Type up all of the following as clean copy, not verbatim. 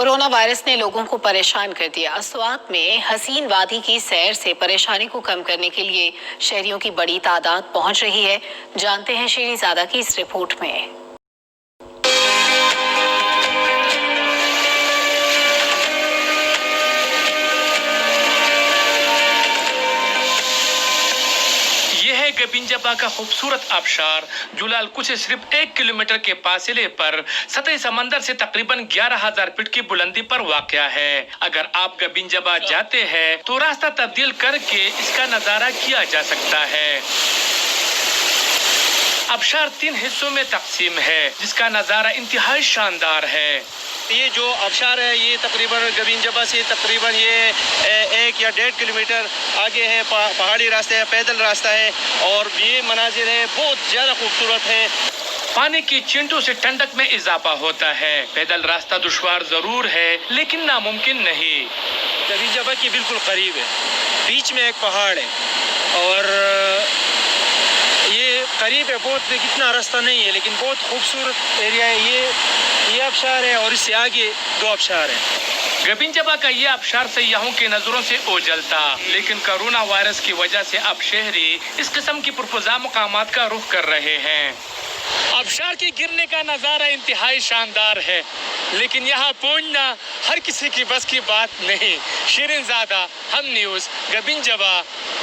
Corona virus ने लोगों को परेशान कर दिया। स्वात में हसीन वादी की सैर से परेशानी को कम करने के लिए शहरियों की बड़ी तादाद पहुंच रही है। जानते हैं शेरीजादा की इस रिपोर्ट में। गबिनजबा का खूबसूरत आबशार जुलाल कुछ सिर्फ 1 किलोमीटर के फासले पर सतह समंदर से तकरीबन 11,000 फीट की बुलंदी पर वाक़या है। अगर आप गबिनजबा जाते हैं तो रास्ता तब्दील करके इसका नजारा किया जा सकता है। आबशार 3 हिस्सों में तकसीम है, जिसका नजारा इंतहाई शानदार है। ये जो आबशार है ये तकरीबन गबिनजबा से तकरीबन ये 1 या 1.5 किलोमीटर आगे है। पहाड़ी रास्ते है, पैदल रास्ता है और ये मनाजिर है बहुत ज़्यादा खूबसूरत है। पानी की चिंटों से ठंडक में इजाफा होता है। पैदल रास्ता दुश्वार जरूर है लेकिन नामुमकिन नहीं। गबिनजबा के बिल्कुल करीब है, बीच में एक पहाड़ है और ये करीब है बहुत, कितना रास्ता नहीं है लेकिन बहुत खूबसूरत एरिया है। ये आबशार है और इससे आगे 2 आबशार है। गबिनजबा का ये आबशार सयाहों की नजरों से ओझल था, लेकिन कोरोना वायरस की वजह से अब शहरी इस किस्म की पुरफजा मुकामात का रुख कर रहे हैं। आबशार के गिरने का नजारा इंतहाई शानदार है, लेकिन यहाँ पहुंचना हर किसी की बस की बात नहीं। शेरीजादा, हम न्यूज़, गबिनजबा,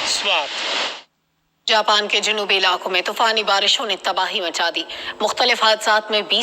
स्वात। जापान के जनूबी इलाकों में तूफानी बारिशों ने तबाही मचा दी। मुख्तलिफ हादसात में 20